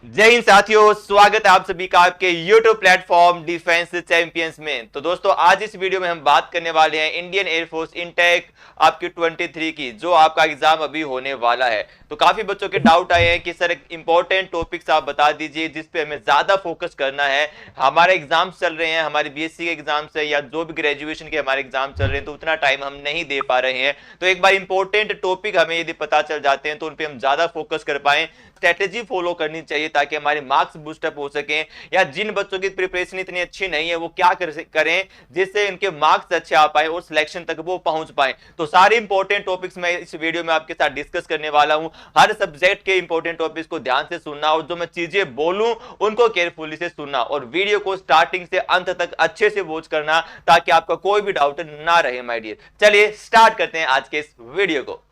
जय हिंद साथियों, स्वागत है आप सभी का आपके YouTube प्लेटफॉर्म डिफेंस चैंपियंस में। तो दोस्तों, आज इस वीडियो में हम बात करने वाले हैं इंडियन एयरफोर्स इनटेक आपकी 23 की, जो आपका एग्जाम अभी होने वाला है। तो काफी बच्चों के डाउट आए हैं कि सर एक इंपॉर्टेंट टॉपिक्स आप बता दीजिए जिसपे हमें ज्यादा फोकस करना है। हमारे एग्जाम्स चल रहे हैं, हमारे बीएससी के एग्जाम्स है या जो भी ग्रेजुएशन के हमारे एग्जाम चल रहे हैं, तो उतना टाइम हम नहीं दे पा रहे हैं। तो एक बार इंपॉर्टेंट टॉपिक हमें यदि पता चल जाते हैं तो उन पर हम ज्यादा फोकस कर पाए। स्ट्रेटेजी फॉलो करनी चाहिए ताकि हमारे मार्क्स बूस्टअप हो सके, या जिन बच्चों की प्रिपरेशन इतनी अच्छी नहीं है वो क्या करें जिससे इनके मार्क्स अच्छे आ पाए और सिलेक्शन तक वो पहुंच पाए। तो सारे इंपॉर्टेंट टॉपिक्स मैं इस वीडियो में आपके साथ डिस्कस करने वाला हूं। हर सब्जेक्ट के इंपॉर्टेंट टॉपिक्स को ध्यान से सुनना और जो मैं चीजें बोलूं उनको केयरफुली से सुनना, और वीडियो को स्टार्टिंग से अंत तक अच्छे से वॉच करना ताकि आपका कोई भी डाउट ना रहे माय डियर। चलिए स्टार्ट करते हैं आज के इस वीडियो को।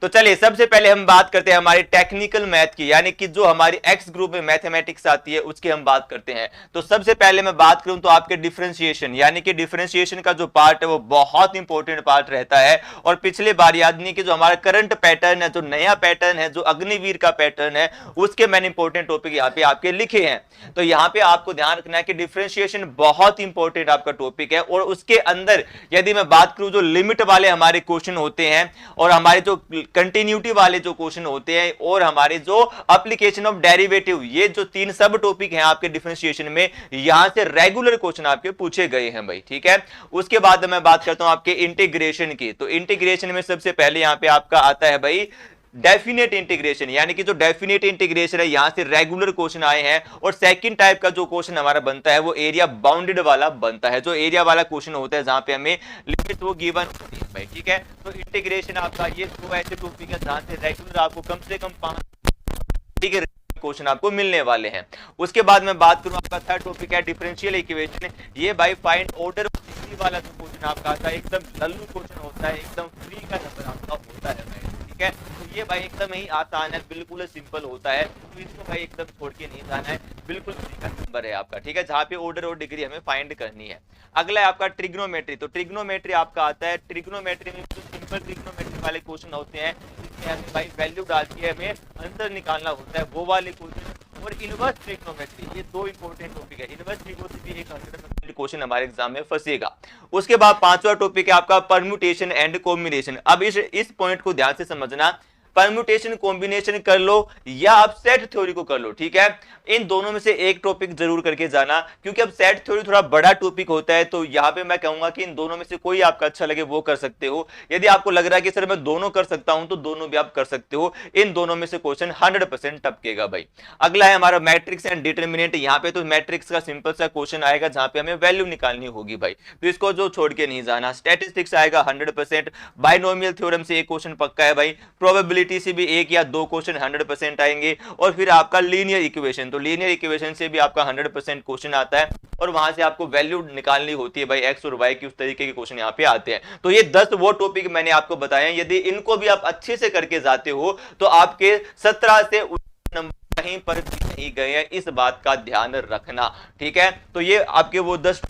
तो चलिए सबसे पहले हम बात करते हैं हमारी टेक्निकल मैथ की, यानी कि जो हमारी एक्स ग्रुप में मैथमेटिक्स आती है उसकी हम बात करते हैं। तो सबसे पहले मैं बात करूं तो आपके डिफरेंशिएशन, यानी कि डिफरेंशिएशन का जो पार्ट है वो बहुत इंपॉर्टेंट पार्ट रहता है। और पिछले बार याद नहीं कि जो हमारा करंट पैटर्न है, जो नया पैटर्न है, जो अग्निवीर का पैटर्न है, उसके मैंने इंपॉर्टेंट टॉपिक यहाँ पे आपके लिखे हैं। तो यहाँ पे आपको ध्यान रखना है कि डिफरेंशिएशन बहुत इंपॉर्टेंट आपका टॉपिक है। और उसके अंदर यदि मैं बात करूं जो लिमिट वाले हमारे क्वेश्चन होते हैं, और हमारे जो कंटिन्यूटी वाले जो क्वेश्चन होते हैं, और हमारे जो एप्लीकेशन ऑफ डेरिवेटिव, ये जो तीन सब टॉपिक हैं आपके डिफरेंशिएशन में, यहां से रेगुलर क्वेश्चन आपके पूछे गए हैं भाई, ठीक है। उसके बाद मैं बात करता हूं आपके इंटीग्रेशन की। तो इंटीग्रेशन में सबसे पहले यहां पे आपका आता है भाई डेफिनेट इंटीग्रेशन, यानी कि जो डेफिनेट इंटीग्रेशन है यहां से रेगुलर क्वेश्चन आए हैं। और सेकंड टाइप का जो क्वेश्चन हमारा बनता है वो एरिया बाउंडेड वाला बनता है, जो एरिया वाला क्वेश्चन होता है जहां पे हमें लिमिट वो गिवन होती है भाई, ठीक है। तो इंटीग्रेशन आपका ये दो ऐसे टॉपिक है जहां से रेगुलर आपको कम से कम 5 क्वेश्चन आपको मिलने वाले हैं। उसके बाद मैं बात करूं आपका थर्ड टॉपिक है डिफरेंशियल इक्वेशन। ये भाई फाइंड ऑर्डर वाला जो क्वेश्चन आपका आता है एकदम लल्लू क्वेश्चन होता है, एकदम फ्री का नंबर आपका होता है भाई, ठीक है। तो ये भाई एकदम ही आसान है, बिल्कुल सिंपल होता है, तो इसको भाई एकदम छोड़ के नहीं जाना है, बिल्कुल फ्री का नंबर है आपका, ठीक है, जहां पे ऑर्डर और डिग्री हमें फाइंड करनी है। अगला है आपका ट्रिग्नोमेट्री। तो ट्रिग्नोमेट्री आपका आता है, ट्रिग्नोमेट्री में जो सिंपल ट्रिग्नोमेट्री वाले क्वेश्चन होते हैं जिसमें हमें भाई वैल्यू डाल के हमें आंसर निकालना होता है, वो वाले क्वेश्चन। और इनवर्स ट्रिग्नोमेट्री, ये दो इंपॉर्टेंट टॉपिक है। इनवर्स ट्रिग्नोमेट्री भी एक 100% क्वेश्चन हमारे एग्जाम में फंसेगा। उसके बाद पांचवा टॉपिक है आपका परम्यूटेशन एंड कॉम्बिनेशन। अब इस पॉइंट को ध्यान से समझना, परम्यूटेशन कॉम्बिनेशन कर लो या आप सेट थ्योरी को कर लो, ठीक है। इन दोनों में से एक टॉपिक जरूर करके जाना, क्योंकि अब सेट थ्योरी थोड़ा बड़ा टॉपिक होता है। तो यहां पे मैं कहूंगा कि इन दोनों में से कोई आपका अच्छा लगे वो कर सकते हो। यदि आपको लग रहा है कि सर मैं दोनों कर सकता हूं तो दोनों भी आप कर सकते हो। इन दोनों में से क्वेश्चन 100% टपकेगा भाई। अगला है हमारा मैट्रिक्स एंड डिटर्मिनेंट। यहां पे तो मैट्रिक्स का सिंपल सा क्वेश्चन आएगा जहां पे हमें वैल्यू निकालनी होगी भाई, तो इसको जो छोड़ के नहीं जाना। स्टैटिस्टिक्स आएगा 100%। बाइनोमियल थ्योरम से एक क्वेश्चन पक्का है भाई। प्रोबेबिलिटी से भी एक या दो क्वेश्चन 100% आएंगे। और फिर आपका लीनियर इक्वेशन, तो लीनियर इक्वेशन से भी आपका 100% क्वेश्चन आता है, और वहां से आपको वैल्यू निकालनी होती है भाई एक्स और वाई की, उस तरीके के क्वेश्चन यहाँ पे आते हैं। तो ये 10 वो टॉपिक मैंने आपको बताए, यदि इनको भी आप अच्छे से करके जाते हो तो आपके 17 से नंबर कहीं पर भी नहीं गए हैं, इस बात का ध्यान रखना, ठीक है। तो ये आपके वो 10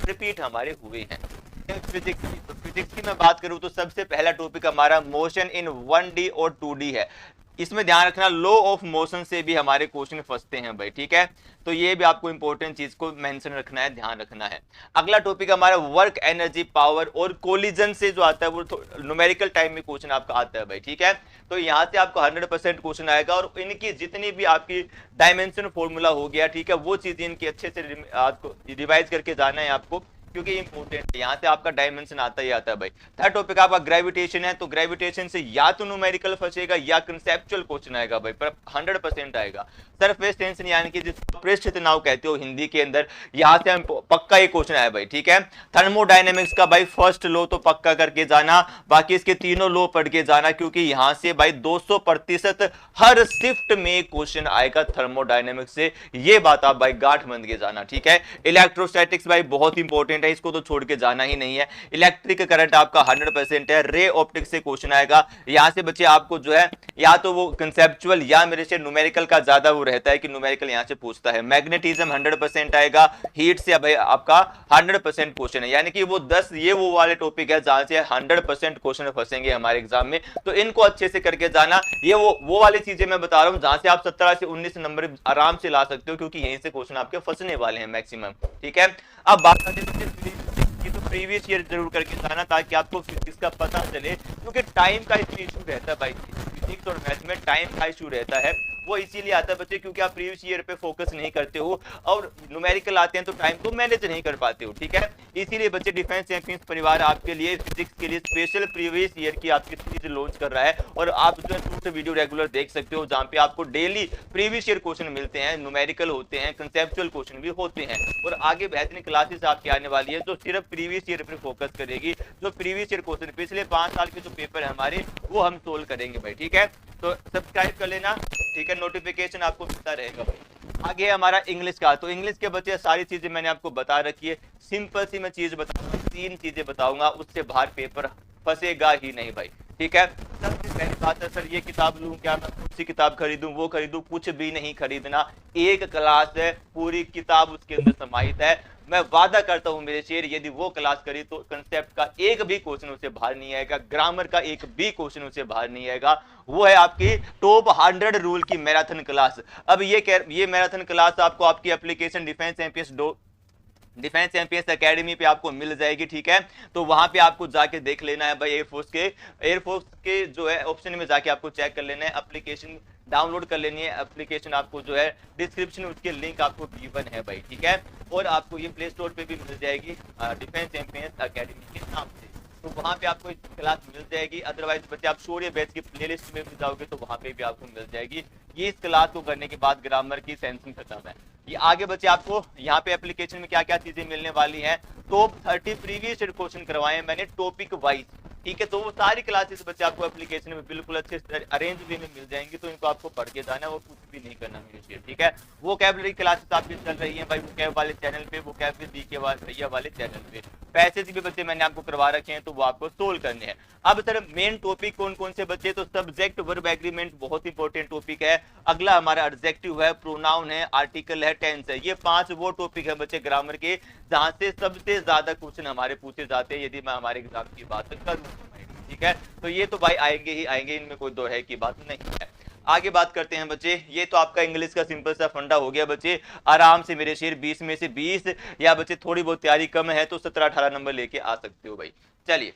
रिपीट हमारे हुए हैं। फिजिक्स की, तो फिजिक्स की मैं बात करूं तो सबसे पहला टॉपिक हमारा मोशन इन 1D और 2D है। इसमें ध्यान रखना लॉ ऑफ मोशन से भी हमारे क्वेश्चन फंसते हैं भाई, ठीक है। तो ये भी आपको इंपॉर्टेंट चीज को मेंशन रखना है, ध्यान रखना है। अगला टॉपिक हमारा वर्क एनर्जी पावर और कोलिजन से जो आता है वो न्यूमेरिकल टाइम में क्वेश्चन आपका आता है भाई, ठीक है। तो यहाँ से आपको 100% क्वेश्चन आएगा, और इनकी जितनी भी आपकी डायमेंशन फॉर्मूला हो गया, ठीक है, वो चीजें इनकी अच्छे से आपको रिवाइज करके जाना है आपको, क्योंकि इंपॉर्टेंट है। यहां से आपका डायमेंशन आता ही आता है भाई। थर्ड टॉपिक आपका ग्रेविटेशन है। तो ग्रेविटेशन से या तो न्यूमेरिकल फंसेगा या कंसेप्चुअल क्वेश्चन आएगा भाई, पर 100% आएगा। सरफेस टेंशन, यानी कि जिसको पृष्ठ तनाव कहते हो हिंदी के अंदर, यहां से हम पक्का एक क्वेश्चन आया भाई, ठीक है। थर्मोडायनेमिक्स का भाई फर्स्ट लॉ तो पक्का करके जाना, बाकी इसके तीनों लॉ पढ़ के जाना, क्योंकि यहां से भाई 200% हर शिफ्ट में क्वेश्चन आएगा थर्मोडायनेमिक्स से, ये बात आप भाई गांठ बांध के जाना, ठीक है। इलेक्ट्रोस्टैटिक्स भाई बहुत इंपॉर्टेंट 100% है, इसको तो छोड़ के जाना ही नहीं है। इलेक्ट्रिक करंट आपका 100% है। रे ऑप्टिक्स से क्वेश्चन आएगा, यहां से बच्चे आपको जो है या तो वो कंसेप्चुअल या मेरे से न्यूमेरिकल का ज्यादा वो रहता है कि न्यूमेरिकल यहां से पूछता है। मैग्नेटिज्म 100% आएगा। हीट से भाई आपका 100% क्वेश्चन है, यानी कि वो 10 ये वो वाले टॉपिक है जहां से 100% क्वेश्चन फंसेंगे हमारे एग्जाम में, तो इनको अच्छे से करके जाना। ये वो वाली चीजें मैं बता रहा हूं जहां से आप 17 से 19 नंबर आराम से ला सकते हो, क्योंकि यहीं से क्वेश्चन आपके फंसने वाले हैं मैक्सिमम। ठीक है, अब बात करते हैं तो प्रीवियस ईयर जरूर करके जाना ताकि आपको फिजिक्स का पता चले, क्योंकि टाइम का इसमें इशू रहता है भाई, फिजिक्स और मैथ में टाइम का इशू रहता है। वो इसीलिए आता है बच्चे क्योंकि आप प्रीवियस ईयर पे फोकस नहीं करते हो और न्यूमेरिकल आते हैं तो टाइम को मैनेज नहीं कर पाते हो। ठीक है, इसीलिए बच्चे डिफेंस चैंपियंस परिवार आपके लिए फिजिक्स के लिए स्पेशल प्रीवियस ईयर की आपकी सीरीज लॉन्च कर रहा है, और आप जो है 2 वीडियो रेगुलर देख सकते हो जहां पे आपको डेली प्रीवियस ईयर क्वेश्चन मिलते हैं, न्यूमेरिकल होते हैं, कंसेप्चुअल क्वेश्चन भी होते हैं, और आगे बेहतरीन क्लासेस आपकी आने वाली है जो सिर्फ प्रीवियस ईयर पर फोकस करेगी। जो प्रीवियस ईयर क्वेश्चन पिछले 5 साल के जो पेपर है हमारे वो हम सोल्व करेंगे भाई। ठीक है, तो सब्सक्राइब कर लेना। ठीक है, नोटिफिकेशन आपको मिलता रहेगा भाई। आगे हमारा इंग्लिश का, तो इंग्लिश के बच्चे सारी चीजें मैंने आपको बता रखी है। सिंपल सी मैं चीज बताऊंगा, 3 चीजें बताऊंगा, उससे बाहर पेपर फंसेगा ही नहीं भाई। ठीक है, सबसे पहली बात है सर ये किताब लूं क्या, मैं कौन सी किताब खरीदूं वो खरीदूं, कुछ भी नहीं खरीदना। एक क्लास है, पूरी किताब उसके अंदर समाहित है। मैं वादा करता हूं मेरे शेर, यदि वो क्लास करी तो कंसेप्ट का एक भी क्वेश्चन उसे बाहर नहीं आएगा, ग्रामर का एक भी क्वेश्चन उसे बाहर नहीं आएगा। वो है आपकी टॉप 100 रूल की मैराथन क्लास। अब ये मैराथन क्लास आपको आपकी एप्लीकेशन डिफेंस चैंपियंस एकेडमी पे आपको मिल जाएगी। ठीक है, तो वहां पे आपको जाके देख लेना है भाई, एयरफोर्स के जो है ऑप्शन में जाके आपको चेक कर लेना है, एप्लीकेशन डाउनलोड कर लेनी है। एप्लीकेशन आपको जो है डिस्क्रिप्शन में उसके लिंक आपको गिवन है भाई। ठीक है, और आपको ये प्ले स्टोर पे भी मिल जाएगी डिफेंस चैंपियंस एकेडमी के नाम से, तो वहां पे आपको क्लास मिल जाएगी। अदरवाइज बच्चे आप शौर्य बैच की प्लेलिस्ट में भी जाओगे तो वहां पे भी आपको मिल जाएगी। ये इस क्लास को करने के बाद ग्रामर की सेंसिंग खत्म है। ये आगे बच्चे आपको यहाँ पे एप्लीकेशन में क्या क्या चीजें मिलने वाली हैं, टॉप 30 प्रीवियस ईयर क्वेश्चन करवाए मैंने टॉपिक वाइज। ठीक है, तो वो सारी क्लासेस बच्चे आपको एप्लीकेशन में बिल्कुल अच्छे अरेंज वे में मिल जाएंगी, तो इनको आपको पढ़ के जाना है, वो कुछ भी नहीं करना मेरे शेयर। ठीक है, वो कैबलरी क्लासेस आपकी चल रही है भाई, वो कैब वाले चैनल पे, वो कैब दी के भैया वाले चैनल पे। पैसेज भी बच्चे मैंने आपको करवा रखे हैं, तो वो आपको सोल्व करने हैं। अब सर मेन टॉपिक कौन कौन से बच्चे, तो सब्जेक्ट वर्ब एग्रीमेंट बहुत इंपॉर्टेंट टॉपिक है। अगला हमारा एडजेक्टिव है, प्रोनाउन है, आर्टिकल है, टेंस है। ये 5 वो टॉपिक है बच्चे ग्रामर के जहां से सबसे ज्यादा क्वेश्चन हमारे पूछे जाते हैं यदि मैं हमारे एग्जाम की बात करूं। ठीक है, तो ये तो भाई आएंगे ही आएंगे, इनमें कोई दो है की बात नहीं है। आगे बात करते हैं बच्चे, ये तो आपका इंग्लिश का सिंपल सा फंडा हो गया बच्चे। आराम से मेरे शेर 20 में से 20 या बच्चे थोड़ी बहुत तैयारी कम है तो 17-18 नंबर लेके आ सकते हो भाई। चलिए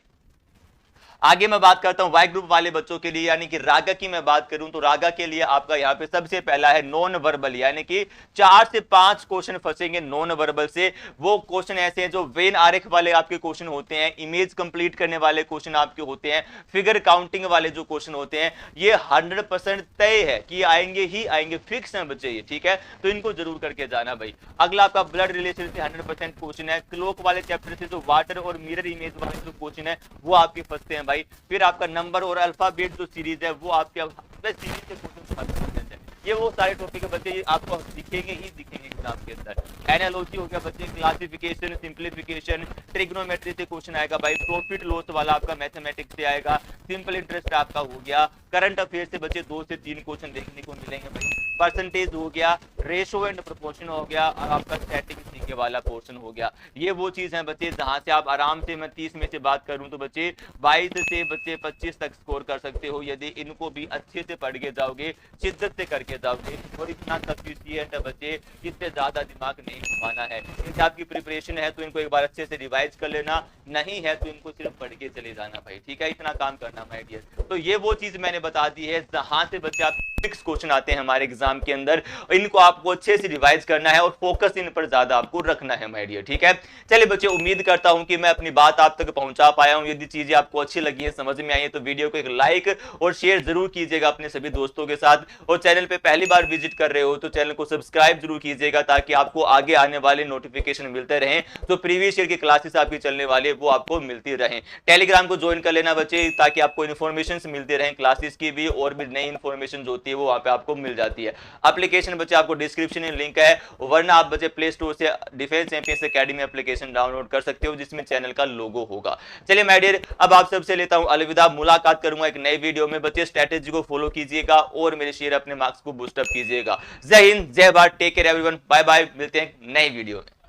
आगे मैं बात करता हूं वाई ग्रुप वाले बच्चों के लिए, यानी कि रागा की मैं बात करूं तो रागा के लिए आपका यहां पे सबसे पहला है नॉन वर्बल, यानी कि 4 से 5 क्वेश्चन फंसेंगे नॉन वर्बल से। वो क्वेश्चन ऐसे हैं जो वेन आरेख वाले आपके क्वेश्चन होते हैं, इमेज कंप्लीट करने वाले क्वेश्चन आपके होते हैं, फिगर काउंटिंग वाले जो क्वेश्चन होते हैं, ये 100% तय है कि आएंगे ही आएंगे, फिक्स है बच्चे ये। ठीक है, तो इनको जरूर करके जाना भाई। अगला आपका ब्लड रिलेशन से 100% क्वेश्चन है। क्लॉक वाले चैप्टर से जो वाटर और मिरर इमेज वाले जो क्वेश्चन है वो आपके फंसते हैं भाई। फिर आपका नंबर और अल्फाबेट जो सीरीज है वो आपके सीरीज के क्वेश्चन, ये वो सारे टॉपिक बच्चे आपको दिखेंगे ही दिखेंगे एग्जाम के अंदर। एनालॉजी हो गया बच्चे, क्लासिफिकेशन, सिंप्लीफिकेशन, ट्रिग्नोमेट्री से क्वेश्चन आएगा भाई, प्रॉफिट लॉस वाला आपका मैथमेटिक्स से आएगा, सिंपल इंटरेस्ट आपका हो गया, करंट अफेयर से बच्चे 2 से 3 क्वेश्चन देखने को मिलेंगे भाई, परसेंटेज हो गया, रेशो एंड प्रोपोर्शन हो गया, और आपका स्टैटिक जीके वाला पोर्शन हो गया। ये वो चीज है बच्चे जहां से आप आराम से, मैं 30 में से बात करूं तो बच्चे 22 से बच्चे 25 तक स्कोर कर सकते हो यदि इनको भी अच्छे से पढ़ के जाओगे, शिद्दत से करके जाओगे। और इतना सफिशिएंट है बच्चे, इससे ज्यादा दिमाग नहीं घुमाना है। इनसे आपकी प्रिपरेशन है तो इनको एक बार अच्छे से रिवाइज कर लेना, नहीं है तो इनको सिर्फ पढ़ के चले जाना भाई। ठीक है, इतना काम करना माय डियर। तो ये वो चीज मैंने बता दी है जहां से बच्चे आप फिक्स क्वेश्चन आते हैं हमारे एग्जाम के अंदर, इनको आपको अच्छे से रिवाइज करना है और फोकस इन पर ज्यादा आपको रखना है माय डियर। ठीक है, चलिए बच्चे उम्मीद करता हूं कि मैं अपनी बात आप तक पहुंचा पाया हूं। यदि चीजें आपको अच्छी लगी है, समझ में आई है, तो वीडियो को एक लाइक और शेयर जरूर कीजिएगा अपने सभी दोस्तों के साथ। और चैनल पे पहली बार विजिट कर रहे हो तो चैनल को सब्सक्राइब जरूर कीजिएगा ताकि आपको आगे आने वाले नोटिफिकेशन मिलते रहें, तो प्रीवियस ईयर की क्लासेस आपकी चलने वाली वो आपको मिलती रहें। टेलीग्राम को ज्वाइन कर लेना बच्चे ताकि आपको इन्फॉर्मेशन मिलती रहें क्लासेस की भी, और भी नई इन्फॉर्मेशन होती है है वो वहां पे आपको मिल जाती है। एप्लीकेशन बच्चे आपको डिस्क्रिप्शन में लिंक है, वरना आप बच्चे प्ले स्टोर से defence champions academy application download कर सकते हो जिसमें चैनल का लोगो होगा। चलिए माय डियर, अब आप सबसे लेता हूं अलविदा, मुलाकात करूंगा एक नई वीडियो में। बच्चे स्ट्रेटेजी को फॉलो कीजिएगा और मेरे शेयर अपने मार्क्स को बूस्टअप कीजिएगा। जय हिंद, जय Bharat, take care everyone, bye bye, मिलते हैं नई वीडियो में।